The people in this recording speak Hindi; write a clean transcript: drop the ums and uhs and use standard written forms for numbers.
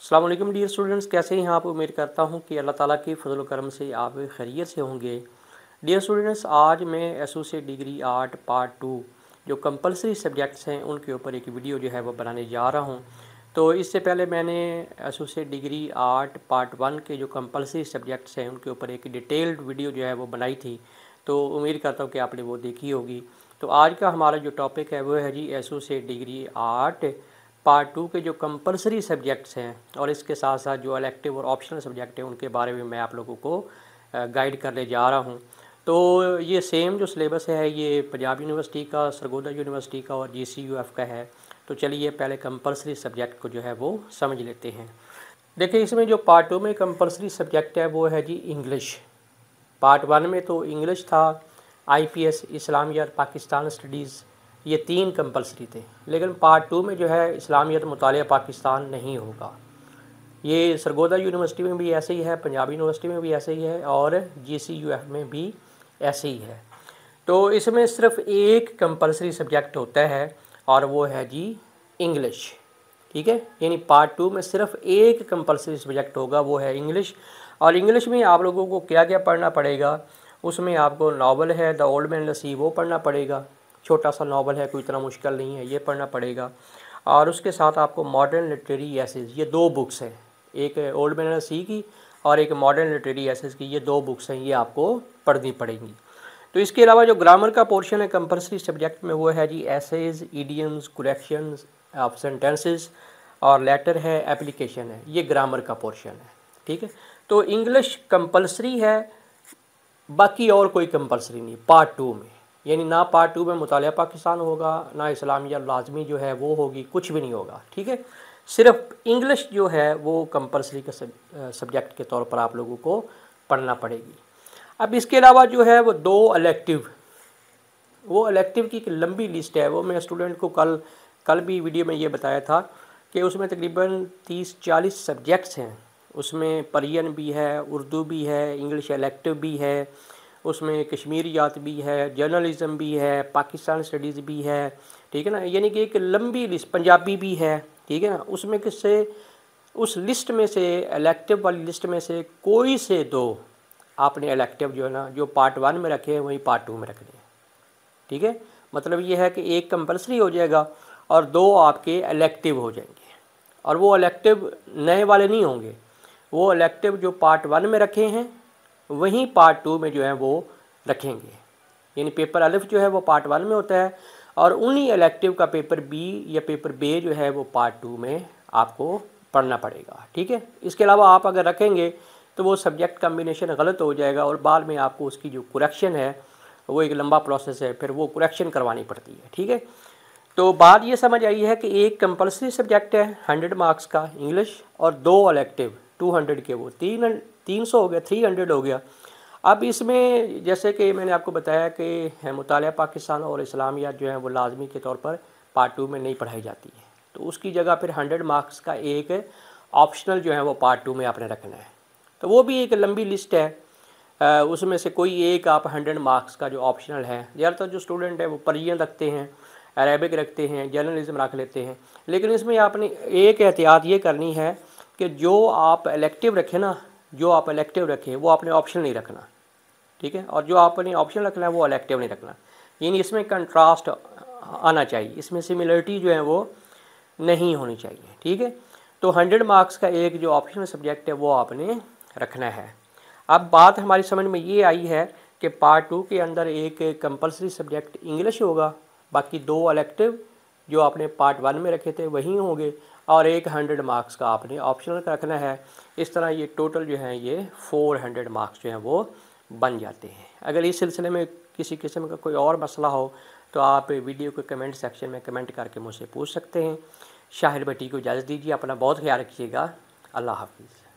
अस्सलाम वालेकुम डियर स्टूडेंट्स, कैसे हैं आप। उम्मीद करता हूं कि अल्लाह ताला की फजल करम से आप खैरियत से होंगे। डियर स्टूडेंट्स, आज मैं एसोसिएट डिग्री आर्ट पार्ट 2 जो कंपलसरी सब्जेक्ट्स हैं उनके ऊपर एक वीडियो जो है वो बनाने जा रहा हूं। तो इससे पहले मैंने एसोसिएट डिग्री आर्ट पार्ट 1 के जो कंपलसरी सब्जेक्ट्स हैं उनके ऊपर एक डिटेल्ड वीडियो जो है वो बनाई थी, तो उम्मीद करता हूँ कि आपने वो देखी होगी। तो आज का हमारा जो टॉपिक है वो है जी एसोसिएट डिग्री आर्ट पार्ट 2 के जो कंपलसरी सब्जेक्ट्स हैं और इसके साथ साथ जो इलेक्टिव और ऑप्शनल सब्जेक्ट हैं उनके बारे में मैं आप लोगों को गाइड करने जा रहा हूं। तो ये सेम जो सिलेबस है ये पंजाब यूनिवर्सिटी का, सरगोदा यूनिवर्सिटी का और GCUF का है। तो चलिए पहले कंपलसरी सब्जेक्ट को जो है वो समझ लेते हैं। देखिए, इसमें जो पार्ट 2 में कंपलसरी सब्जेक्ट है वो है जी इंग्लिश। पार्ट 1 में तो इंग्लिश था, IPS, इस्लामियत, पाकिस्तान स्टडीज़, ये 3 कंपलसरी थे। लेकिन पार्ट 2 में जो है इस्लामियत मुतालिया पाकिस्तान नहीं होगा। ये सरगोदा यूनिवर्सिटी में भी ऐसे ही है, पंजाब यूनिवर्सिटी में भी ऐसे ही है और GCUF में भी ऐसे ही है। तो इसमें सिर्फ एक कंपलसरी सब्जेक्ट होता है और वो है जी इंग्लिश। ठीक है, यानी पार्ट 2 में सिर्फ एक कंपलसरी सब्जेक्ट होगा, वो है इंग्लिश। और इंग्लिश में आप लोगों को क्या क्या पढ़ना पड़ेगा, उसमें आपको नावल है द ओल्ड मैन लस्सी वो पढ़ना पड़ेगा। छोटा सा नावल है, कोई इतना मुश्किल नहीं है, ये पढ़ना पड़ेगा। और उसके साथ आपको मॉडर्न लिटरेरी एसेज, ये 2 बुक्स हैं, एक ओल्ड मैन लस्सी की और एक मॉडर्न लिटरेरी एसेज की, ये 2 बुक्स हैं, ये आपको पढ़नी पड़ेंगी। तो इसके अलावा जो ग्रामर का पोर्शन है कंपलसरी सब्जेक्ट में वो है जी essays, idioms, corrections of sentences और लेटर है, एप्लीकेशन है, ये ग्रामर का पोर्शन है। ठीक है, तो इंग्लिश कंपलसरी है, बाकी और कोई कंपलसरी नहीं पार्ट 2 में। यानी ना पार्ट 2 में मुतालिया पाकिस्तान होगा, ना इस्लामिया लाजमी जो है वो होगी, कुछ भी नहीं होगा। ठीक है, सिर्फ इंग्लिश जो है वो कंपलसरी का सब्जेक्ट के तौर पर आप लोगों को पढ़ना पड़ेगी। अब इसके अलावा जो है वो 2 इलेक्टिव, वो इलेक्टिव की एक लंबी लिस्ट है। वो मैं स्टूडेंट को कल भी वीडियो में ये बताया था कि उसमें तकरीबन 30-40 सब्जेक्ट्स हैं। उसमें परियन भी है, उर्दू भी है, इंग्लिश इलेक्टिव भी है, उसमें कश्मीरियात भी है, जर्नलिज़म भी है, पाकिस्तान स्टडीज़ भी है। ठीक है ना, यानी कि एक लंबी लिस्ट, पंजाबी भी है। ठीक है ना, उसमें किससे, उस लिस्ट में से, इलेक्टिव वाली लिस्ट में से कोई से 2 आपने इलेक्टिव जो है ना, जो पार्ट 1 में रखे हैं वही पार्ट 2 में रखने हैं। ठीक है, मतलब ये है कि एक कंपलसरी हो जाएगा और 2 आपके इलेक्टिव हो जाएंगे। और वो इलेक्टिव नए वाले नहीं होंगे, वो इलेक्टिव जो पार्ट 1 में रखे हैं वहीं पार्ट 2 में जो है वो रखेंगे। यानी पेपर अलिफ जो है वो पार्ट 1 में होता है और उन्हीं इलेक्टिव का पेपर B या पेपर B जो है वो पार्ट 2 में आपको पढ़ना पड़ेगा। ठीक है, इसके अलावा आप अगर रखेंगे तो वो सब्जेक्ट कम्बिनेशन गलत हो जाएगा और बाद में आपको उसकी जो करेक्शन है वो एक लंबा प्रोसेस है, फिर वो करेक्शन करवानी पड़ती है। ठीक है, तो बात ये समझ आई है कि एक कंपलसरी सब्जेक्ट है 100 मार्क्स का इंग्लिश और 2 इलेक्टिव 200 के, वो 300 हो गया, 300 हो गया। अब इसमें जैसे कि मैंने आपको बताया कि मुतालिया पाकिस्तान और इस्लामियात जो है वो लाजमी के तौर पर पार्ट 2 में नहीं पढ़ाई जाती है, तो उसकी जगह फिर 100 मार्क्स का एक ऑप्शनल जो है वो पार्ट 2 में आपने रखना है। तो वो भी एक लंबी लिस्ट है, उसमें से कोई एक आप 100 मार्क्स का जो ऑप्शनल है, ज़्यादातर जो स्टूडेंट है वो परियन रखते हैं, अरेबिक रखते हैं, जर्नलिज्म रख लेते हैं। लेकिन इसमें आपने एक एहतियात ये करनी है कि जो आप इलेक्टिव रखें ना, जो आप इलेक्टिव रखें वो आपने ऑप्शन नहीं रखना। ठीक है, और जो आपने ऑप्शन रखना है वो इलेक्टिव नहीं रखना। यानी इसमें कंट्रास्ट आना चाहिए, इसमें सिमिलरिटी जो है वो नहीं होनी चाहिए। ठीक है, तो 100 मार्क्स का एक जो ऑप्शनल सब्जेक्ट है वो आपने रखना है। अब बात हमारी समझ में ये आई है कि पार्ट 2 के अंदर एक कंपलसरी सब्जेक्ट इंग्लिश होगा, बाकी 2 इलेक्टिव जो आपने पार्ट 1 में रखे थे वही होंगे और एक 100 मार्क्स का आपने ऑप्शनल का रखना है। इस तरह ये टोटल जो है ये 400 मार्क्स जो हैं वो बन जाते हैं। अगर इस सिलसिले में किसी किस्म का कोई और मसला हो तो आप वीडियो के कमेंट सेक्शन में कमेंट करके मुझसे पूछ सकते हैं। शाहिर भट्टी को इजाज़त दीजिए, अपना बहुत ख्याल रखिएगा। अल्लाह हाफिज़।